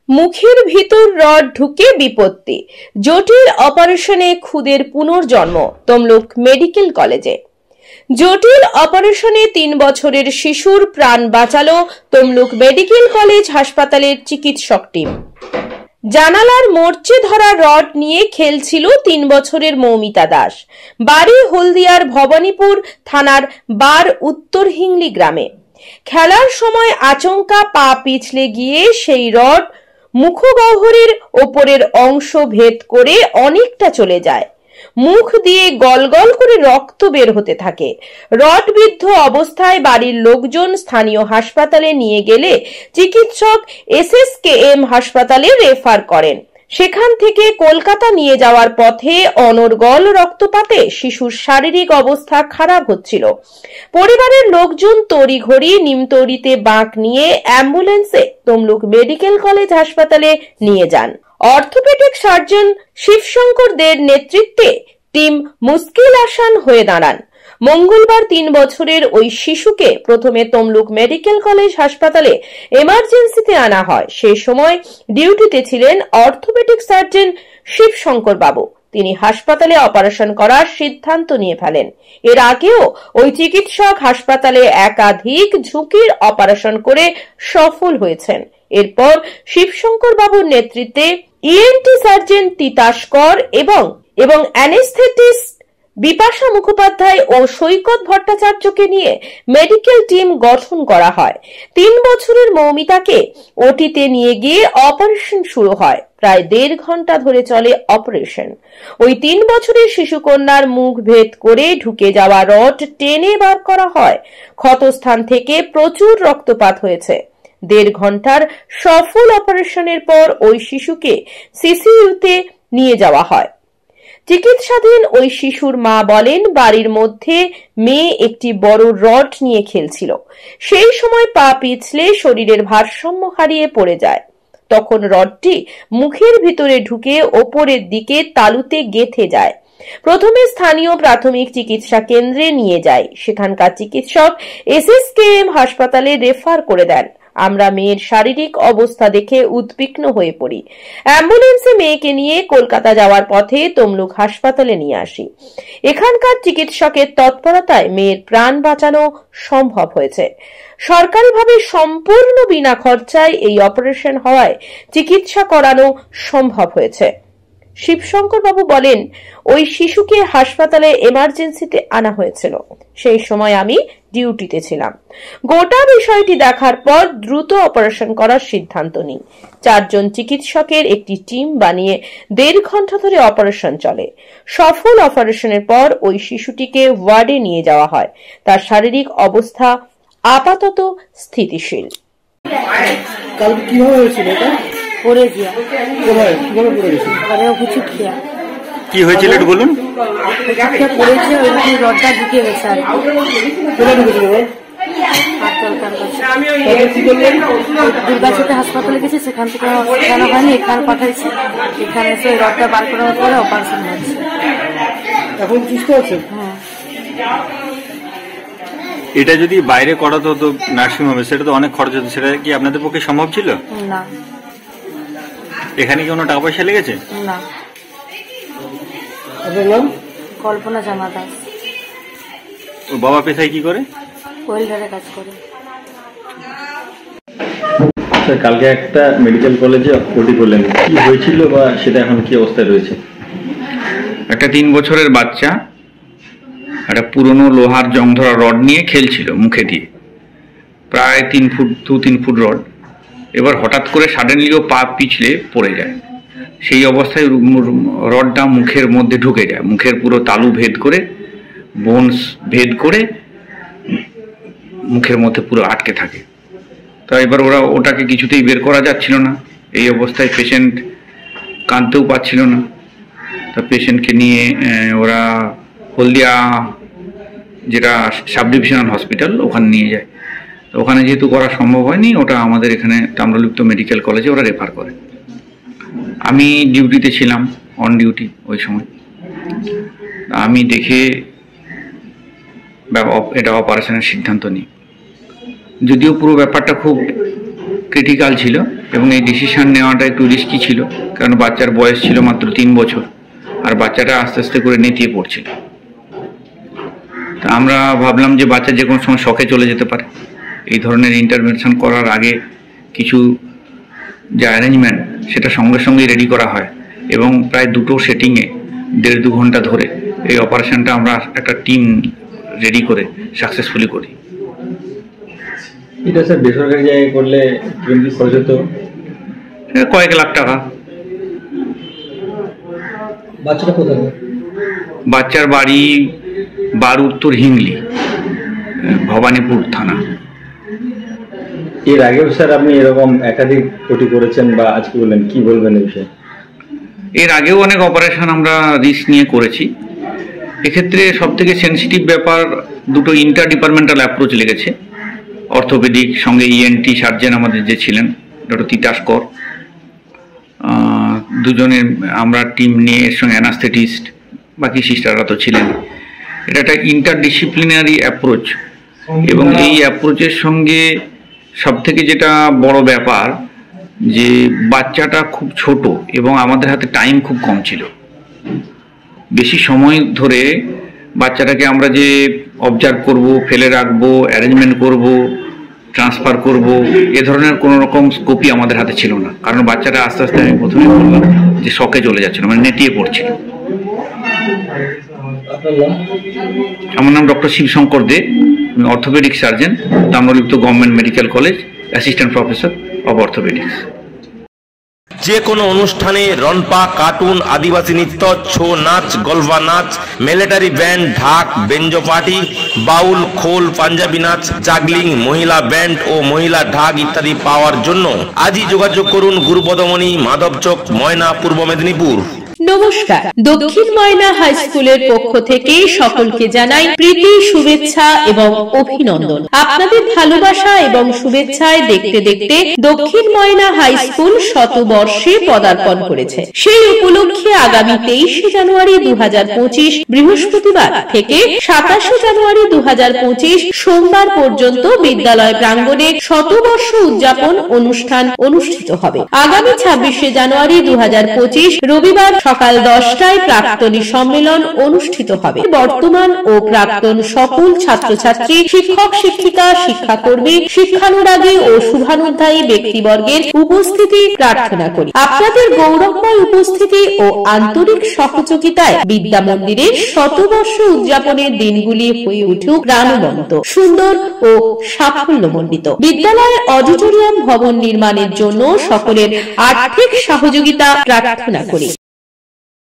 মুখের ভিতর রড ঢুকে বিপত্তি, জটিল অপারেশনে খুদের পুনর্জন্ম তমলুক মেডিকেল কলেজে। জটিল অপারেশনে 3 বছরের শিশুর প্রাণ বাঁচালো তমলুক মেডিকেল কলেজ হাসপাতালের চিকিৎসক টিম। জানালার মরচে ধরা রড নিয়ে খেলছিল 3 বছরের মৌমিতা দাস। বাড়ি হলদিয়ার ভবানীপুর থানার বার উত্তর হিংলি গ্রামে। খেলার সময় আচমকা পা পিছলে গিয়ে সেই রড মুখগহ্বরের ওপরের অংশ ভেদ করে অনেকটা চলে যায়। মুখ দিয়ে গলগল করে রক্ত বের হতে থাকে। রডবিদ্ধ অবস্থায় বাড়ির লোকজন স্থানীয় হাসপাতালে নিয়ে গেলে চিকিৎসক SSKM হাসপাতালে রেফার করেন। সেখান থেকে কলকাতা নিয়ে যাওয়ার পথে অনর্গল রক্তপাতে শিশুর শারীরিক অবস্থা খারাপ হচ্ছিল। পরিবারের লোকজন তড়িঘড়ি নিমতৌড়িতে বাঁক নিয়ে অ্যাম্বুলেন্সে তমলুক মেডিকেল কলেজ হাসপাতালে নিয়ে যান। অর্থোপেডিক সার্জন শিবশঙ্কর দের নেতৃত্বে টিম মুশকিল আসান হয়ে দাঁড়ান। মঙ্গলবার 3 বছরের ওই শিশুকে প্রথমে তমলুক মেডিকেল কলেজ হাসপাতালে এমার্জেন্সিতে আনা হয়। সেই সময় ডিউটিতে ছিলেন অর্থোপেডিক সার্জন শিবশঙ্কর বাবু। তিনি হাসপাতালে অপারেশন করার সিদ্ধান্ত নিয়ে ফেলেন। এর আগেও ওই চিকিৎসক হাসপাতালে একাধিক ঝুঁকির অপারেশন করে সফল হয়েছেন। এরপর শিবশঙ্কর বাবুর নেতৃত্বে ENT সার্জন তিতাস কর এবং অ্যানেস্থেটিস্ট বিপাশা মুখোপাধ্যায় ও সৈকত ভট্টাচার্যকে নিয়ে মেডিকেল টিম গঠন করা হয়। 3 বছরের মৌমিতাকে ওটিতে নিয়ে গিয়ে অপারেশন শুরু হয়। প্রায় 1.5 ঘন্টা ধরে চলে অপারেশন। ওই 3 বছরের শিশুকন্যার মুখ ভেদ করে ঢুকে যাওয়া রড টেনে বার করা হয়। ক্ষতস্থান থেকে প্রচুর রক্তপাত হয়েছে। 1.5 ঘন্টার সফল অপারেশনের পর ওই শিশুকে CCUতে নিয়ে যাওয়া হয়। চিকিৎসাধীন ওই শিশুর মা বলেন, বাড়ির মধ্যে মেয়ে একটি বড় রড নিয়ে খেলছিল। সেই সময় পা পিছলে শরীরের ভারসাম্য হারিয়ে পড়ে যায়। তখন রডটি মুখের ভিতরে ঢুকে ওপরের দিকে তালুতে গেঁথে যায়। প্রথমে স্থানীয় প্রাথমিক চিকিৎসা কেন্দ্রে নিয়ে যায়। সেখানকার চিকিৎসক SSKM হাসপাতালে রেফার করে দেন। আমরা মেয়ের শারীরিক অবস্থা দেখে উদ্বিগ্ন হয়ে পড়ি। অ্যাম্বুলেন্সে মেয়েকে নিয়ে কলকাতা যাওয়ার পথে তমলুক হাসপাতালে নিয়ে আসি। এখানকার চিকিৎসকের তৎপরতায় মেয়ের প্রাণ বাঁচানো সম্ভব হয়েছে। সরকারিভাবে সম্পূর্ণ বিনা খরচায় এই অপারেশন হওয়ায় চিকিৎসা করানো সম্ভব হয়েছে। শিবশঙ্কর বাবু বলেন, ওই শিশুকে হাসপাতালে এমার্জেন্সিতে আনা হয়েছিল। সেই সময় আমি ডিউটিতে ছিলাম। গোটা বিষয়টি দেখার পর দ্রুত অপারেশন করার সিদ্ধান্ত নিই। 4 জন চিকিৎসকের একটি টিম বানিয়ে 1.5 ঘন্টা ধরে অপারেশন চলে। সফল অপারেশনের পর ওই শিশুটিকে ওয়ার্ডে নিয়ে যাওয়া হয়। তার শারীরিক অবস্থা আপাতত স্থিতিশীল। কাল কিভাবে হয়েছিল এটা? পড়ে গিয়া কিভাবে পড়ে গেছিল? হুচুট খেয়া। কি হয়েছিল একটু বলুন। পড়েছে, ওই রডটা ঢুকে গেছে আর কোথায় ঢুকেছিল? দুর্গাচতে হাসপাতালে গেছে, সেখান থেকে কেনা হয়নি, এখানে পাঠাইছে। এখানে এসে ওই রডটা বার করার পরে অপারেশন হয়েছে। এখন সুস্থ আছে? হ্যাঁ। এটা যদি বাইরে করাতো তো নার্সিং হোমে, সেটা তো অনেক খরচ হতো। সেটা কি আপনাদের পক্ষে সম্ভব ছিল? না। এখানে কি কোনো টাকা পয়সা লেগেছে? না। আপনার নাম? কল্পনা জামা দাস। ওর বাবা পেশায় কি করে? ওয়েল্ডারে কাজ করে। কালকে একটা মেডিকেল কলেজে ভর্তি করলেন, কি হয়েছিল বা সেটা এখন কি অবস্থায় রয়েছে? একটা 3 বছরের বাচ্চা একটা পুরনো লোহার জং ধরা রড নিয়ে খেলছিল মুখে দিয়ে, প্রায় 2-3 ফুট রড। এবার হঠাৎ করে সাডেনলি ও পা পিছলে পড়ে যায়। সেই অবস্থায় রডটা মুখের মধ্যে ঢুকে যায়, মুখের পুরো তালু ভেদ করে, বোনস ভেদ করে মুখের মধ্যে পুরো আটকে থাকে। তো এবার ওটাকে কিছুতেই বের করা যাচ্ছিল না। এই অবস্থায় পেশেন্ট কাঁদতেও পাচ্ছিল না। তা পেশেন্টকে নিয়ে ওরা হলদিয়া যেটা সাব ডিভিশনাল হসপিটাল, ওখানে নিয়ে যায়। তো ওখানে যেহেতু করা সম্ভব হয়নি, ওটা আমাদের এখানে তাম্রলিপ্ত মেডিকেল কলেজে ওরা রেফার করে। আমি ডিউটিতে ছিলাম, অন ডিউটি ওই সময়। আমি দেখে এটা অপারেশনের সিদ্ধান্ত নিই। যদিও পুরো ব্যাপারটা খুব ক্রিটিক্যাল ছিল এবং এই ডিসিশন নেওয়াটা একটু রিস্কি ছিল, কারণ বাচ্চার বয়স ছিল মাত্র 3 বছর আর বাচ্চাটা আস্তে আস্তে করে নেতিয়ে পড়ছিল। তা আমরা ভাবলাম যে বাচ্চা যে কোনো সময় শকে চলে যেতে পারে, এই ধরনের ইন্টারভেনশন করার আগে কিছু যে অ্যারেঞ্জমেন্ট সেটা সঙ্গে সঙ্গেই রেডি করা হয় এবং প্রায় 2টো সেটিংয়ে 1.5-2 ঘন্টা ধরে এই অপারেশনটা আমরা একটা টিম রেডি করে সাকসেসফুলি করি। এটা স্যার বেসরকারি জায়গায় করলে কিরকম খরচ হতো? কয়েক লাখ টাকা। বাচ্চাটা কোথায়? বাচ্চার বাড়ি উত্তর হিংলি, ভবানীপুর থানা। এর আগেও স্যার আপনি এরকম একাধিক ওটি করেছেন বা আজকে বললেন, কি বলবেন এই বিষয়ে? এর আগেও অনেক অপারেশন আমরা রিস্ক নিয়ে করেছি। এক্ষেত্রে সবথেকে সেন্সিটিভ ব্যাপার 2টো ইন্টার ডিপার্টমেন্টাল অ্যাপ্রোচ লেগেছে। অর্থোপেডিক সঙ্গে ইএনটি সার্জন আমাদের যে ছিলেন ডক্টর তিতাস কর, দুজনের আমরা টিম নিয়ে, এর সঙ্গে অ্যানাস্থেটিস্ট, বাকি সিস্টাররা তো ছিলেন। এটা একটা ইন্টারডিসিপ্লিনারি অ্যাপ্রোচ এবং এই অ্যাপ্রোচের সঙ্গে সবথেকে যেটা বড় ব্যাপার যে বাচ্চাটা খুব ছোট এবং আমাদের হাতে টাইম খুব কম ছিল। বেশি সময় ধরে বাচ্চাটাকে আমরা যে অবজার্ভ করব, ফেলে রাখবো, অ্যারেঞ্জমেন্ট করব, ট্রান্সফার করব, এ ধরনের কোনো রকম স্কোপই আমাদের হাতে ছিল না, কারণ বাচ্চাটা আস্তে আস্তে, আমি প্রথমেই বললাম যে শকে চলে যাচ্ছিল, মানে নেতিয়ে পড়ছিল। আমার নাম ডক্টর শিবশঙ্কর দে, আমি orthopaedic surgeon, Tamralipta government medical college, assistant professor of orthopaedics. যে কোনো অনুষ্ঠানে রনপা, কার্টুন, আদিবাসী নৃত্য, ছৌ নাচ, গলফা নাচ, মিলিটারি ব্যান্ড, ঢাক, বেঞ্জো পার্টি, বাউল, খোল, পাঞ্জাবি নাচ, জাগলিং, মহিলা ব্যান্ড ও মহিলা ঢাক ইত্যাদি পাওয়ার জন্য আজই যোগাযোগ করুন গুরুপদমণি, মাধবচক, ময়না, পূর্ব মেদিনীপুর। নমস্কার, দক্ষিণ ময়না হাই স্কুলের পক্ষ থেকে সকলকে জানাই প্রীতি, শুভেচ্ছা এবং অভিনন্দন। আপনাদের ভালোবাসা এবং শুভেচ্ছায় দেখতে দেখতে দক্ষিণ ময়না হাই স্কুল শতবর্ষে পদার্পণ করেছে। সেই উপলক্ষে আগামী 23 জানুয়ারি 2025 বৃহস্পতিবার থেকে 27 জানুয়ারি 2025 সোমবার পর্যন্ত বিদ্যালয় প্রাঙ্গণে শতবর্ষ উদযাপন অনুষ্ঠান অনুষ্ঠিত হবে। আগামী 26 জানুয়ারি 2025 রবিবার সকাল 10টায় প্রাক্তনী সম্মেলন অনুষ্ঠিত হবে। বর্তমান ও প্রাক্তন সকল ছাত্রছাত্রী, শিক্ষক শিক্ষিকা, শিক্ষাকর্মী, শিক্ষানুরাগী ও শুভানুধ্যায়ী ব্যক্তিবর্গের উপস্থিতি প্রার্থনা করি। আপনাদের গৌরবময় উপস্থিতি ও আন্তরিক সহযোগিতায় বিদ্যা মন্দিরের শতবর্ষ উদযাপনের দিনগুলি হয়ে উঠুক প্রাণবন্ত, সুন্দর ও সাফল্যমণ্ডিত। বিদ্যালয়ের অডিটোরিয়াম ভবন নির্মাণের জন্য সকলের আর্থিক সহযোগিতা প্রার্থনা করি।